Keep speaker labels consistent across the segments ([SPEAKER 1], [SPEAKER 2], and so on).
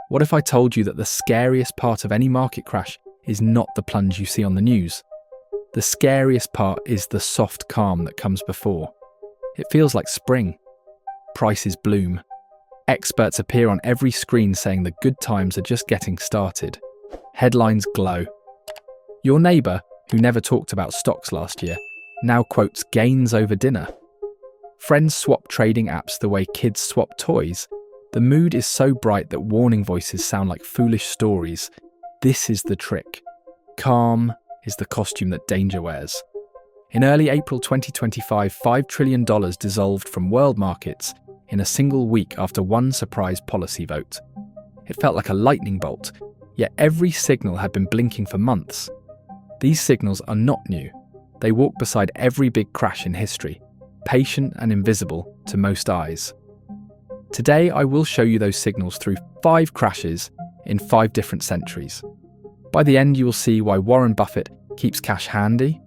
[SPEAKER 1] What if I told you that the scariest part of any market crash is not the plunge you see on the news? The scariest part is the soft calm that comes before. It feels like spring. Prices bloom. Experts appear on every screen saying the good times are just getting started. Headlines glow. Your neighbour, who never talked about stocks last year, now quotes gains over dinner. Friends swap trading apps the way kids swap toys. The mood is so bright that warning voices sound like foolish stories. This is the trick. Calm is the costume that danger wears. In early April 2025, $5 trillion dissolved from world markets in a single week after one surprise policy vote. It felt like a lightning bolt, yet every signal had been blinking for months. These signals are not new. They walk beside every big crash in history, patient and invisible to most eyes. Today, I will show you those signals through 5 crashes in 5 different centuries. By the end, you will see why Warren Buffett keeps cash handy,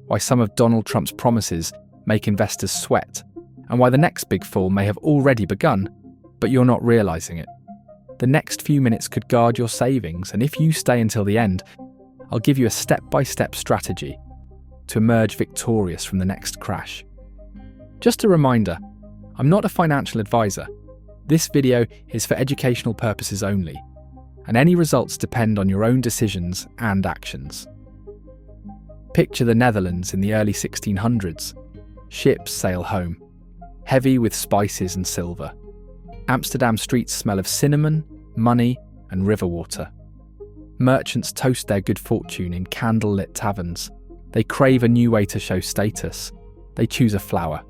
[SPEAKER 1] why some of Donald Trump's promises make investors sweat, and why the next big fall may have already begun, but you're not realizing it. The next few minutes could guard your savings, and if you stay until the end, I'll give you a step-by-step strategy to emerge victorious from the next crash. Just a reminder, I'm not a financial advisor. This video is for educational purposes only, and any results depend on your own decisions and actions. Picture the Netherlands in the early 1600s. Ships sail home, heavy with spices and silver. Amsterdam streets smell of cinnamon, money, and river water. Merchants toast their good fortune in candle-lit taverns. They crave a new way to show status. They choose a flower.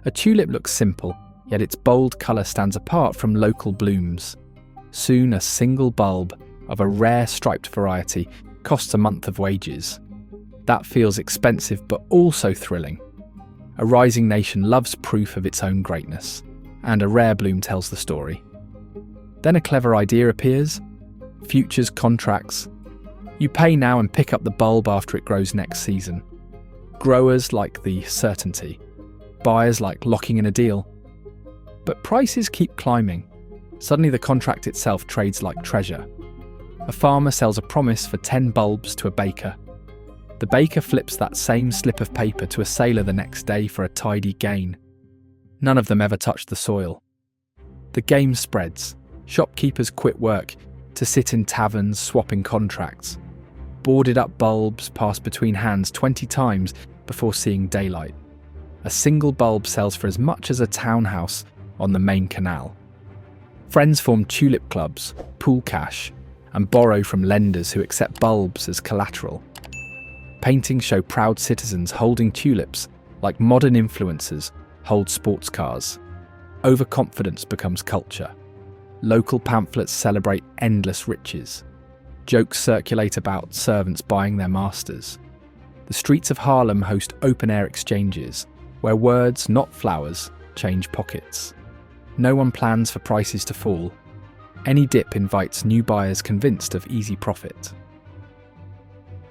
[SPEAKER 1] A tulip looks simple, yet its bold colour stands apart from local blooms. Soon a single bulb of a rare striped variety costs a month of wages. That feels expensive but also thrilling. A rising nation loves proof of its own greatness, and a rare bloom tells the story. Then a clever idea appears. Futures contracts. You pay now and pick up the bulb after it grows next season. Growers like the certainty. Buyers like locking in a deal. But prices keep climbing. Suddenly the contract itself trades like treasure. A farmer sells a promise for 10 bulbs to a baker. The baker flips that same slip of paper to a sailor the next day for a tidy gain. None of them ever touched the soil. The game spreads. Shopkeepers quit work to sit in taverns swapping contracts. Boarded up bulbs pass between hands 20 times before seeing daylight. A single bulb sells for as much as a townhouse on the main canal. Friends form tulip clubs, pool cash, and borrow from lenders who accept bulbs as collateral. Paintings show proud citizens holding tulips like modern influencers hold sports cars. Overconfidence becomes culture. Local pamphlets celebrate endless riches. Jokes circulate about servants buying their masters. The streets of Harlem host open-air exchanges, where words, not flowers, change pockets. No one plans for prices to fall. Any dip invites new buyers convinced of easy profit.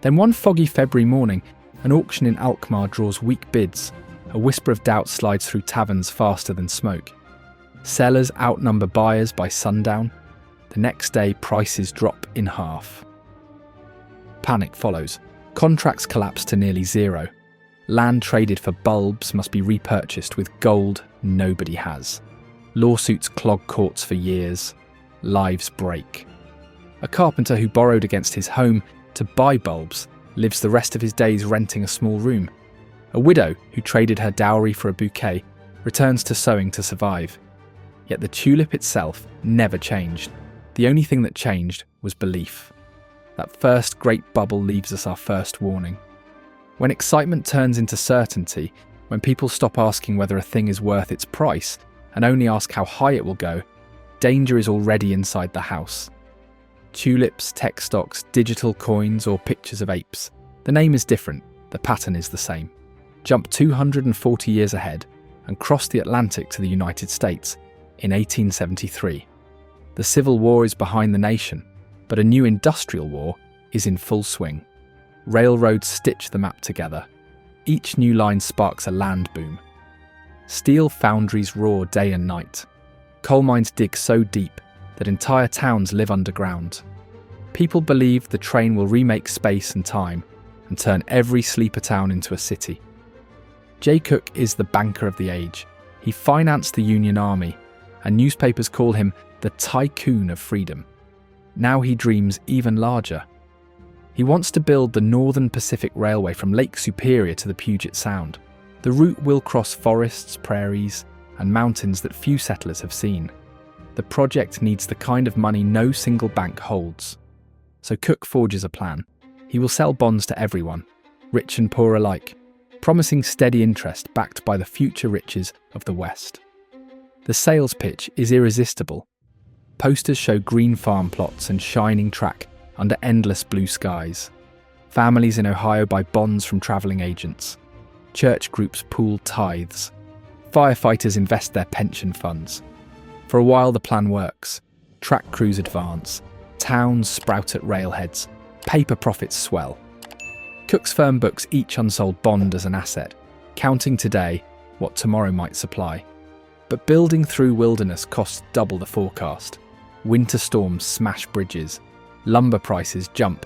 [SPEAKER 1] Then one foggy February morning, an auction in Alkmaar draws weak bids. A whisper of doubt slides through taverns faster than smoke. Sellers outnumber buyers by sundown. The next day, prices drop in half. Panic follows. Contracts collapse to nearly zero. Land traded for bulbs must be repurchased with gold nobody has. Lawsuits clog courts for years. Lives break. A carpenter who borrowed against his home to buy bulbs lives the rest of his days renting a small room. A widow who traded her dowry for a bouquet returns to sewing to survive. Yet the tulip itself never changed. The only thing that changed was belief. That first great bubble leaves us our first warning. When excitement turns into certainty, when people stop asking whether a thing is worth its price and only ask how high it will go, danger is already inside the house. Tulips, tech stocks, digital coins, or pictures of apes. The name is different, the pattern is the same. Jump 240 years ahead and cross the Atlantic to the United States in 1873. The Civil War is behind the nation, but a new industrial war is in full swing. Railroads stitch the map together. Each new line sparks a land boom. Steel foundries roar day and night. Coal mines dig so deep, that entire towns live underground. People believe the train will remake space and time and turn every sleeper town into a city. Jay Cook is the banker of the age. He financed the Union Army, and newspapers call him the tycoon of freedom. Now he dreams even larger. He wants to build the Northern Pacific Railway from Lake Superior to the Puget Sound. The route will cross forests, prairies, and mountains that few settlers have seen. The project needs the kind of money no single bank holds. So Cook forges a plan. He will sell bonds to everyone, rich and poor alike, promising steady interest backed by the future riches of the West. The sales pitch is irresistible. Posters show green farm plots and shining track under endless blue skies. Families in Ohio buy bonds from travelling agents. Church groups pool tithes. Firefighters invest their pension funds. For a while the plan works. Track crews advance. Towns sprout at railheads. Paper profits swell. Cook's firm books each unsold bond as an asset, counting today what tomorrow might supply. But building through wilderness costs double the forecast. Winter storms smash bridges. Lumber prices jump.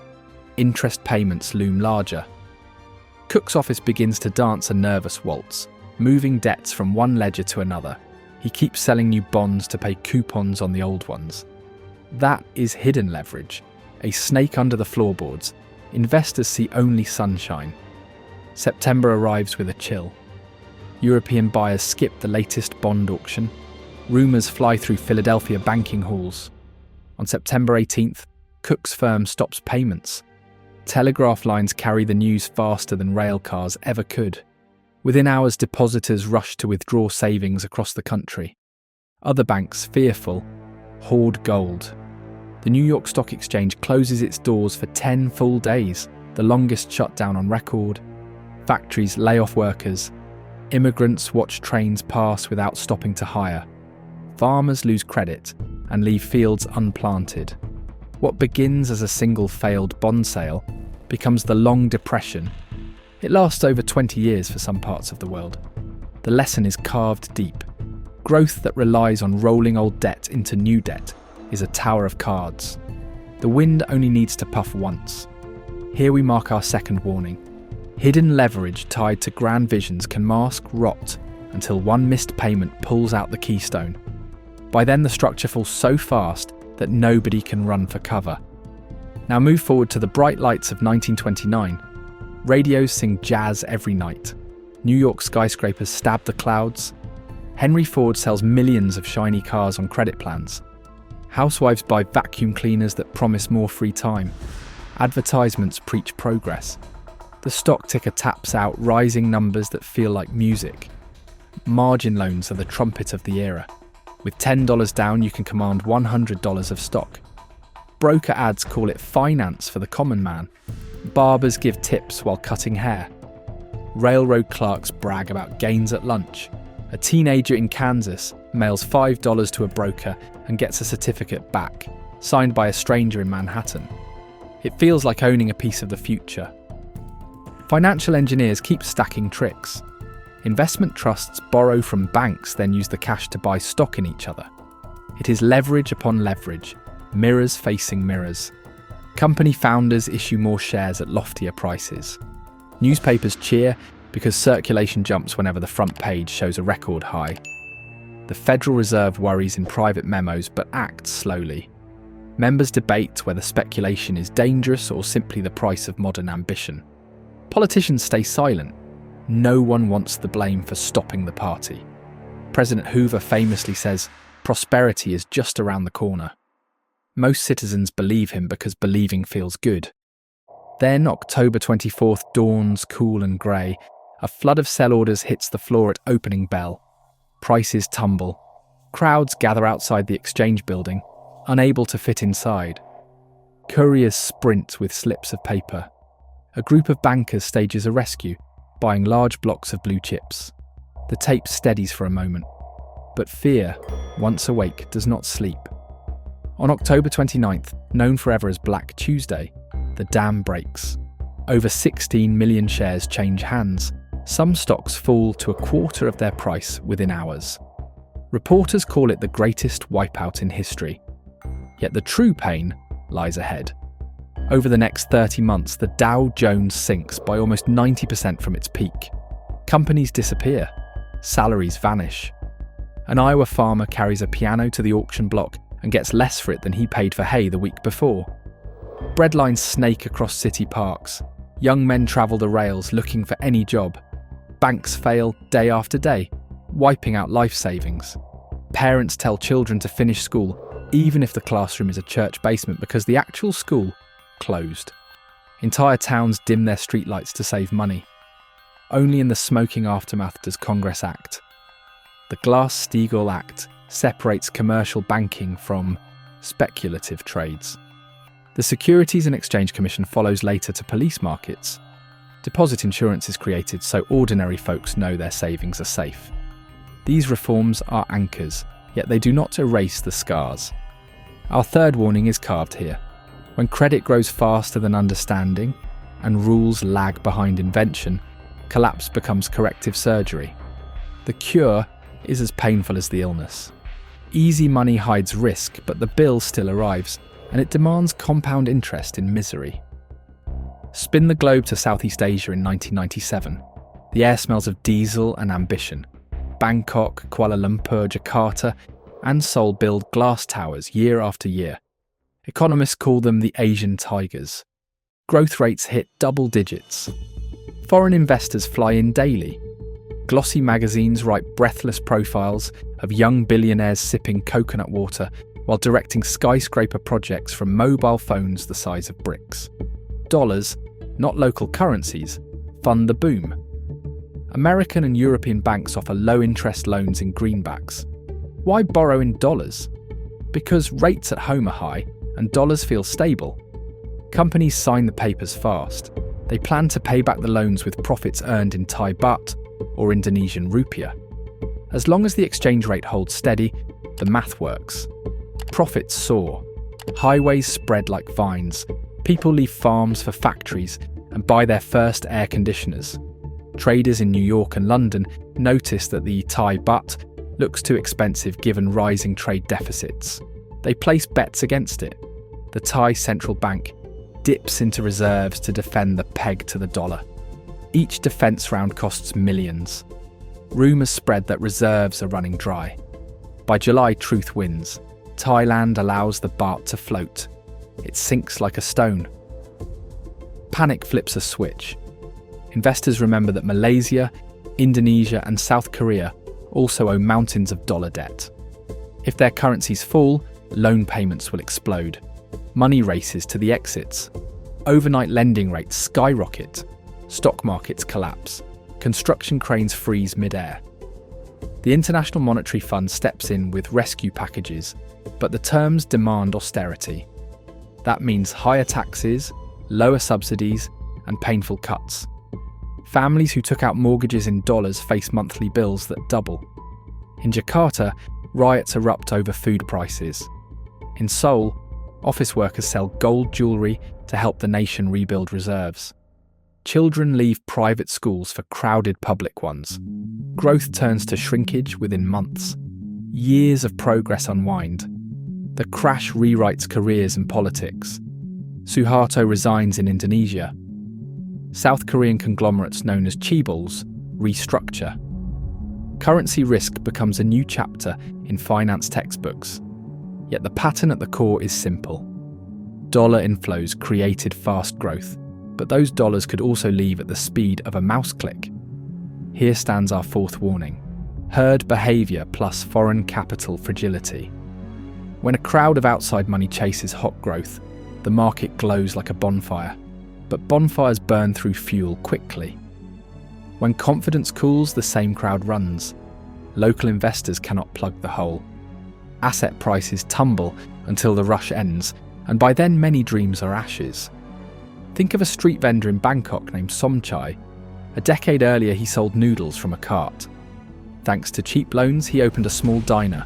[SPEAKER 1] Interest payments loom larger. Cook's office begins to dance a nervous waltz, moving debts from one ledger to another. He keeps selling new bonds to pay coupons on the old ones. That is hidden leverage, a snake under the floorboards. Investors see only sunshine. September arrives with a chill. European buyers skip the latest bond auction. Rumours fly through Philadelphia banking halls. On September 18th, Cook's firm stops payments. Telegraph lines carry the news faster than rail cars ever could. Within hours, depositors rush to withdraw savings across the country. Other banks, fearful, hoard gold. The New York Stock Exchange closes its doors for 10 full days, the longest shutdown on record. Factories lay off workers. Immigrants watch trains pass without stopping to hire. Farmers lose credit and leave fields unplanted. What begins as a single failed bond sale becomes the Long Depression. It lasts over 20 years for some parts of the world. The lesson is carved deep. Growth that relies on rolling old debt into new debt is a tower of cards. The wind only needs to puff once. Here we mark our second warning. Hidden leverage tied to grand visions can mask rot until one missed payment pulls out the keystone. By then the structure falls so fast that nobody can run for cover. Now move forward to the bright lights of 1929. Radios sing jazz every night. New York skyscrapers stab the clouds. Henry Ford sells millions of shiny cars on credit plans. Housewives buy vacuum cleaners that promise more free time. Advertisements preach progress. The stock ticker taps out rising numbers that feel like music. Margin loans are the trumpet of the era. With $10 down, you can command $100 of stock. Broker ads call it finance for the common man. Barbers give tips while cutting hair. Railroad clerks brag about gains at lunch. A teenager in Kansas mails $5 to a broker and gets a certificate back, signed by a stranger in Manhattan. It feels like owning a piece of the future. Financial engineers keep stacking tricks. Investment trusts borrow from banks, then use the cash to buy stock in each other. It is leverage upon leverage, mirrors facing mirrors. Company founders issue more shares at loftier prices. Newspapers cheer because circulation jumps whenever the front page shows a record high. The Federal Reserve worries in private memos but acts slowly. Members debate whether speculation is dangerous or simply the price of modern ambition. Politicians stay silent. No one wants the blame for stopping the party. President Hoover famously says, "Prosperity is just around the corner." Most citizens believe him because believing feels good. Then October 24th dawns cool and grey. A flood of sell orders hits the floor at opening bell. Prices tumble. Crowds gather outside the exchange building, unable to fit inside. Couriers sprint with slips of paper. A group of bankers stages a rescue, buying large blocks of blue chips. The tape steadies for a moment. But fear, once awake, does not sleep. On October 29th, known forever as Black Tuesday, the dam breaks. Over 16 million shares change hands. Some stocks fall to a quarter of their price within hours. Reporters call it the greatest wipeout in history. Yet the true pain lies ahead. Over the next 30 months, the Dow Jones sinks by almost 90% from its peak. Companies disappear. Salaries vanish. An Iowa farmer carries a piano to the auction block and gets less for it than he paid for hay the week before. Breadlines snake across city parks. Young men travel the rails looking for any job. Banks fail day after day, wiping out life savings. Parents tell children to finish school, even if the classroom is a church basement, because the actual school closed. Entire towns dim their streetlights to save money. Only in the smoking aftermath does Congress act. The Glass-Steagall Act separates commercial banking from speculative trades. The Securities and Exchange Commission follows later to police markets. Deposit insurance is created so ordinary folks know their savings are safe. These reforms are anchors, yet they do not erase the scars. Our third warning is carved here. When credit grows faster than understanding and rules lag behind invention, collapse becomes corrective surgery. The cure is as painful as the illness. Easy money hides risk, but the bill still arrives, and it demands compound interest in misery. Spin the globe to Southeast Asia in 1997. The air smells of diesel and ambition. Bangkok, Kuala Lumpur, Jakarta, and Seoul build glass towers year after year. Economists call them the Asian tigers. Growth rates hit double digits. Foreign investors fly in daily. Glossy magazines write breathless profiles of young billionaires sipping coconut water while directing skyscraper projects from mobile phones the size of bricks. Dollars, not local currencies, fund the boom. American and European banks offer low-interest loans in greenbacks. Why borrow in dollars? Because rates at home are high and dollars feel stable. Companies sign the papers fast. They plan to pay back the loans with profits earned in Thai baht or Indonesian rupiah. As long as the exchange rate holds steady, the math works. Profits soar. Highways spread like vines. People leave farms for factories and buy their first air conditioners. Traders in New York and London notice that the Thai baht looks too expensive given rising trade deficits. They place bets against it. The Thai central bank dips into reserves to defend the peg to the dollar. Each defence round costs millions. Rumours spread that reserves are running dry. By July, truth wins. Thailand allows the baht to float. It sinks like a stone. Panic flips a switch. Investors remember that Malaysia, Indonesia and South Korea also owe mountains of dollar debt. If their currencies fall, loan payments will explode. Money races to the exits. Overnight lending rates skyrocket. Stock markets collapse. Construction cranes freeze mid-air. The International Monetary Fund steps in with rescue packages, but the terms demand austerity. That means higher taxes, lower subsidies, and painful cuts. Families who took out mortgages in dollars face monthly bills that double. In Jakarta, riots erupt over food prices. In Seoul, office workers sell gold jewellery to help the nation rebuild reserves. Children leave private schools for crowded public ones. Growth turns to shrinkage within months. Years of progress unwind. The crash rewrites careers and politics. Suharto resigns in Indonesia. South Korean conglomerates known as chaebols restructure. Currency risk becomes a new chapter in finance textbooks. Yet the pattern at the core is simple. Dollar inflows created fast growth, but those dollars could also leave at the speed of a mouse click. Here stands our fourth warning. Herd behaviour plus foreign capital fragility. When a crowd of outside money chases hot growth, the market glows like a bonfire. But bonfires burn through fuel quickly. When confidence cools, the same crowd runs. Local investors cannot plug the hole. Asset prices tumble until the rush ends, and by then many dreams are ashes. Think of a street vendor in Bangkok named Somchai. A decade earlier he sold noodles from a cart. Thanks to cheap loans, he opened a small diner.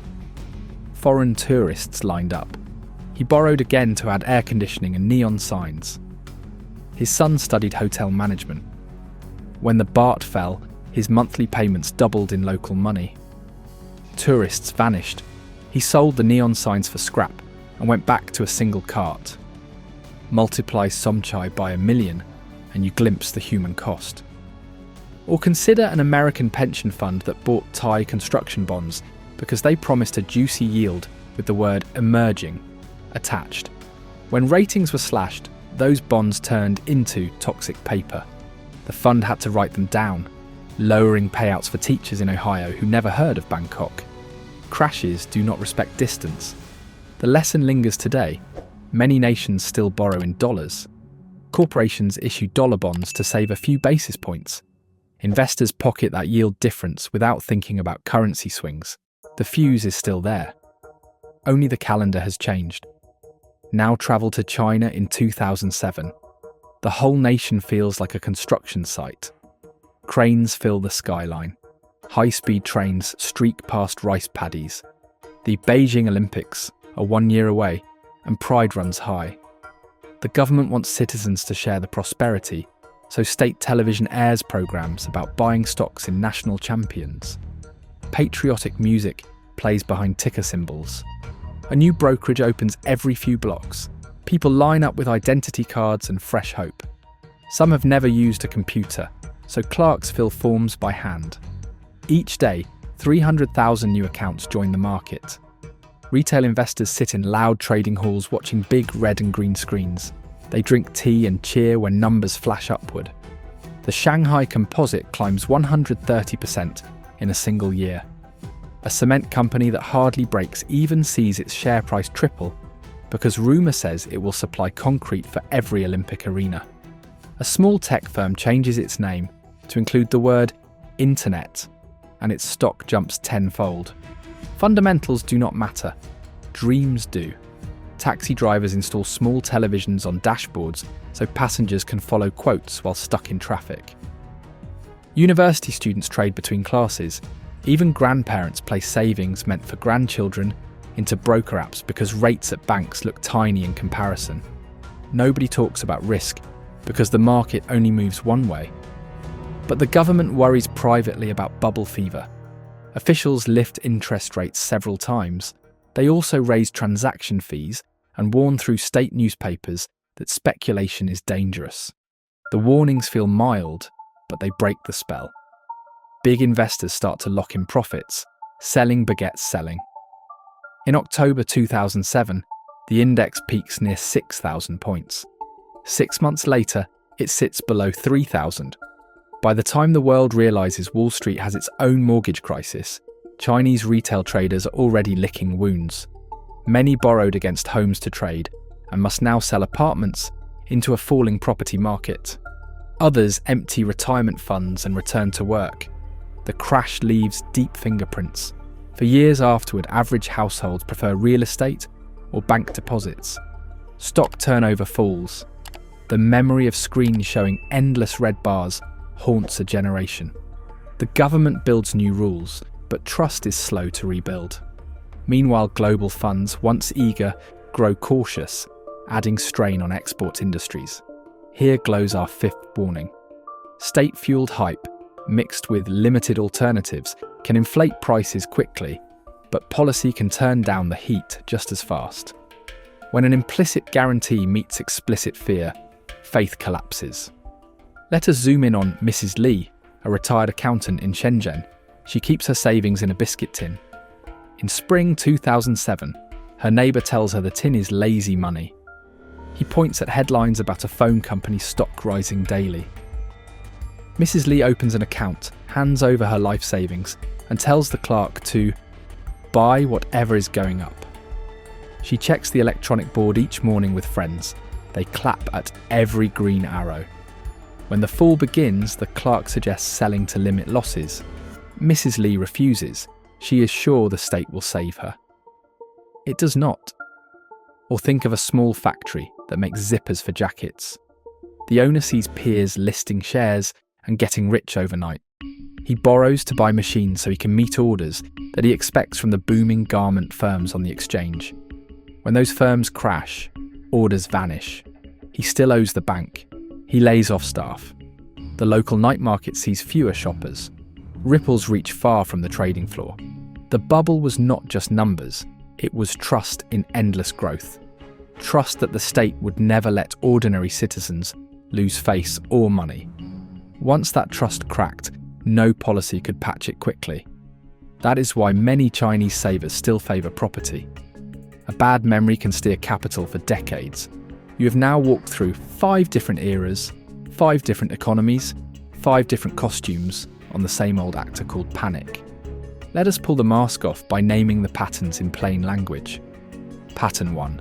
[SPEAKER 1] Foreign tourists lined up. He borrowed again to add air conditioning and neon signs. His son studied hotel management. When the baht fell, his monthly payments doubled in local money. Tourists vanished. He sold the neon signs for scrap and went back to a single cart. Multiply Somchai by 1,000,000 and you glimpse the human cost. Or consider an American pension fund that bought Thai construction bonds because they promised a juicy yield with the word emerging attached. When ratings were slashed, those bonds turned into toxic paper. The fund had to write them down, lowering payouts for teachers in Ohio who never heard of Bangkok. Crashes do not respect distance. The lesson lingers today. Many nations still borrow in dollars. Corporations issue dollar bonds to save a few basis points. Investors pocket that yield difference without thinking about currency swings. The fuse is still there. Only the calendar has changed. Now travel to China in 2007. The whole nation feels like a construction site. Cranes fill the skyline. High-speed trains streak past rice paddies. The Beijing Olympics are 1 year away, and pride runs high. The government wants citizens to share the prosperity, so state television airs programs about buying stocks in national champions. Patriotic music plays behind ticker symbols. A new brokerage opens every few blocks. People line up with identity cards and fresh hope. Some have never used a computer, so clerks fill forms by hand. Each day, 300,000 new accounts join the market. Retail investors sit in loud trading halls watching big red and green screens. They drink tea and cheer when numbers flash upward. The Shanghai Composite climbs 130% in a single year. A cement company that hardly breaks even sees its share price triple because rumour says it will supply concrete for every Olympic arena. A small tech firm changes its name to include the word internet, and its stock jumps tenfold. Fundamentals do not matter. Dreams do. Taxi drivers install small televisions on dashboards so passengers can follow quotes while stuck in traffic. University students trade between classes. Even grandparents place savings meant for grandchildren into broker apps because rates at banks look tiny in comparison. Nobody talks about risk because the market only moves one way. But the government worries privately about bubble fever. Officials lift interest rates several times. They also raise transaction fees and warn through state newspapers that speculation is dangerous. The warnings feel mild, but they break the spell. Big investors start to lock in profits. Selling begets selling. In October 2007, the index peaks near 6,000 points. 6 months later, it sits below 3,000. By the time the world realises Wall Street has its own mortgage crisis, Chinese retail traders are already licking wounds. Many borrowed against homes to trade and must now sell apartments into a falling property market. Others empty retirement funds and return to work. The crash leaves deep fingerprints. For years afterward, average households prefer real estate or bank deposits. Stock turnover falls. The memory of screens showing endless red bars haunts a generation. The government builds new rules, but trust is slow to rebuild. Meanwhile, global funds, once eager, grow cautious, adding strain on export industries. Here glows our fifth warning. State-fueled hype, mixed with limited alternatives, can inflate prices quickly, but policy can turn down the heat just as fast. When an implicit guarantee meets explicit fear, faith collapses. Let us zoom in on Mrs. Lee, a retired accountant in Shenzhen. She keeps her savings in a biscuit tin. In spring 2007, her neighbour tells her the tin is lazy money. He points at headlines about a phone company's stock rising daily. Mrs. Lee opens an account, hands over her life savings, and tells the clerk to buy whatever is going up. She checks the electronic board each morning with friends. They clap at every green arrow. When the fall begins, the clerk suggests selling to limit losses. Mrs. Lee refuses. She is sure the state will save her. It does not. Or think of a small factory that makes zippers for jackets. The owner sees peers listing shares and getting rich overnight. He borrows to buy machines so he can meet orders that he expects from the booming garment firms on the exchange. When those firms crash, orders vanish. He still owes the bank. He lays off staff. The local night market sees fewer shoppers. Ripples reach far from the trading floor. The bubble was not just numbers, It was trust in endless growth. Trust that the state would never let ordinary citizens lose face or money. Once that trust cracked, no policy could patch it quickly. That is why many Chinese savers still favour property. A bad memory can steer capital for decades. You have now walked through 5 different eras, 5 different economies, 5 different costumes on the same old actor called panic. Let us pull the mask off by naming the patterns in plain language. Pattern 1.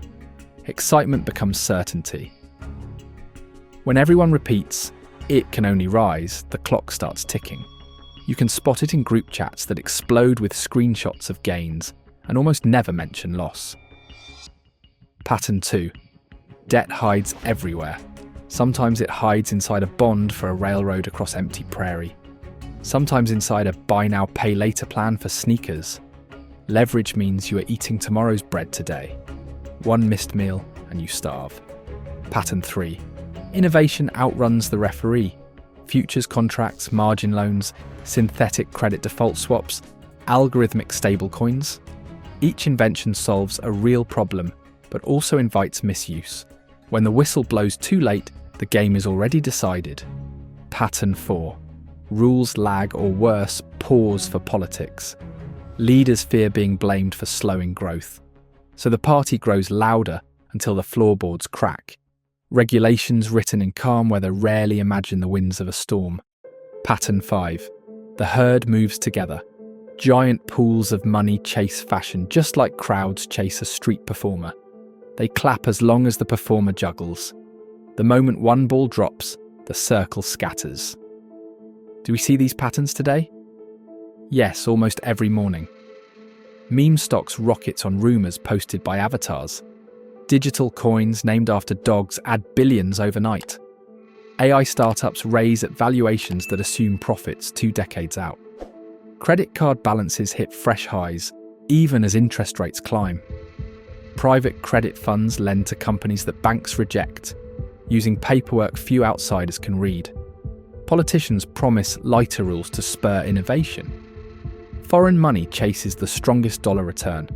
[SPEAKER 1] Excitement becomes certainty. When everyone repeats, "It can only rise," the clock starts ticking. You can spot it in group chats that explode with screenshots of gains and almost never mention loss. Pattern 2. Debt hides everywhere. Sometimes it hides inside a bond for a railroad across empty prairie. Sometimes inside a buy now, pay later plan for sneakers. Leverage means you are eating tomorrow's bread today. One missed meal and you starve. Pattern 3. Innovation outruns the referee. Futures contracts, margin loans, synthetic credit default swaps, algorithmic stablecoins. Each invention solves a real problem, but also invites misuse. When the whistle blows too late, the game is already decided. Pattern 4. Rules lag, or worse, pause for politics. Leaders fear being blamed for slowing growth. So the party grows louder until the floorboards crack. Regulations written in calm weather rarely imagine the winds of a storm. Pattern 5. The herd moves together. Giant pools of money chase fashion just like crowds chase a street performer. They clap as long as the performer juggles. The moment one ball drops, the circle scatters. Do we see these patterns today? Yes, almost every morning. Meme stocks rocket on rumours posted by avatars. Digital coins named after dogs add billions overnight. AI startups raise at valuations that assume profits 2 decades out. Credit card balances hit fresh highs, even as interest rates climb. Private credit funds lend to companies that banks reject, using paperwork few outsiders can read. Politicians promise lighter rules to spur innovation. Foreign money chases the strongest dollar return,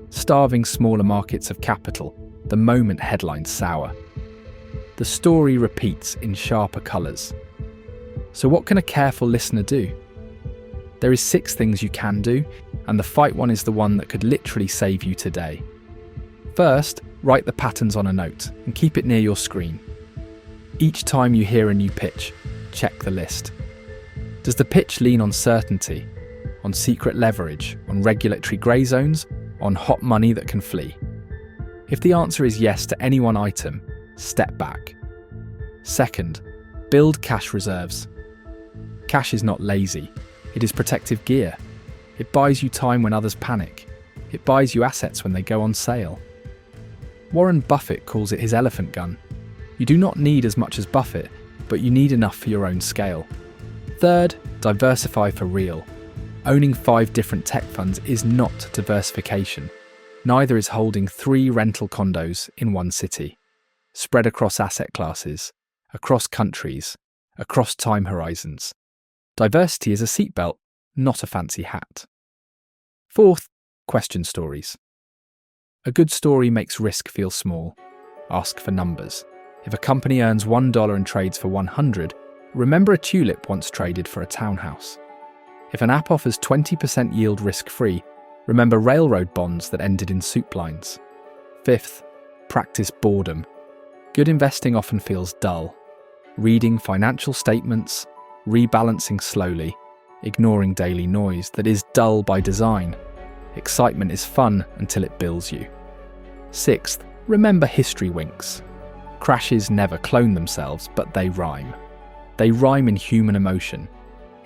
[SPEAKER 1] starving smaller markets of capital the moment headlines sour. The story repeats in sharper colours. So what can a careful listener do? There is 6 things you can do, and the fight one is the one that could literally save you today. First, write the patterns on a note and keep it near your screen. Each time you hear a new pitch, check the list. Does the pitch lean on certainty, on secret leverage, on regulatory grey zones, on hot money that can flee? If the answer is yes to any one item, step back. Second, build cash reserves. Cash is not lazy, it is protective gear. It buys you time when others panic. It buys you assets when they go on sale. Warren Buffett calls it his elephant gun. You do not need as much as Buffett, but you need enough for your own scale. Third, diversify for real. Owning 5 different tech funds is not diversification. Neither is holding 3 rental condos in one city, spread across asset classes, across countries, across time horizons. Diversity is a seatbelt, not a fancy hat. Fourth, question stories. A good story makes risk feel small. Ask for numbers. If a company earns $1 and trades for 100, remember a tulip once traded for a townhouse. If an app offers 20% yield risk-free, remember railroad bonds that ended in soup lines. Fifth, practice boredom. Good investing often feels dull. Reading financial statements, rebalancing slowly, ignoring daily noise that is dull by design. Excitement is fun until it bills you. Sixth, remember history winks. Crashes never clone themselves, but they rhyme. They rhyme in human emotion,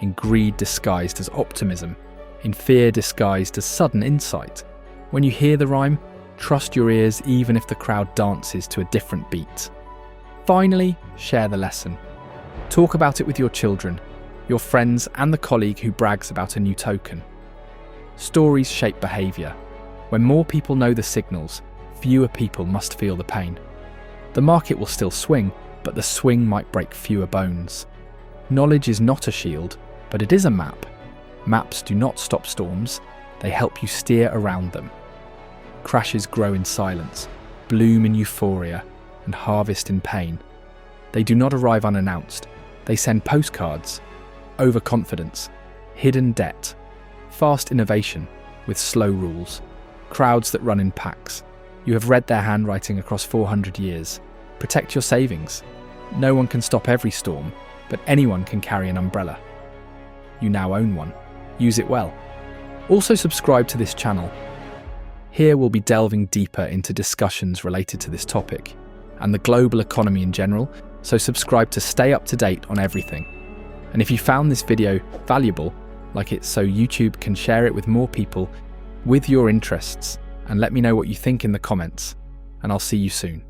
[SPEAKER 1] in greed disguised as optimism, in fear disguised as sudden insight. When you hear the rhyme, trust your ears even if the crowd dances to a different beat. Finally, share the lesson. Talk about it with your children, your friends, and the colleague who brags about a new token. Stories shape behaviour. When more people know the signals, fewer people must feel the pain. The market will still swing, but the swing might break fewer bones. Knowledge is not a shield, but it is a map. Maps do not stop storms, they help you steer around them. Crashes grow in silence, bloom in euphoria, and harvest in pain. They do not arrive unannounced. They send postcards, overconfidence, hidden debt, fast innovation with slow rules, crowds that run in packs. You have read their handwriting across 400 years. Protect your savings. No one can stop every storm, but anyone can carry an umbrella. You now own one. Use it well. Also subscribe to this channel. Here we'll be delving deeper into discussions related to this topic and the global economy in general, so subscribe to stay up to date on everything. And if you found this video valuable, like it so YouTube can share it with more people with your interests, and let me know what you think in the comments, and I'll see you soon.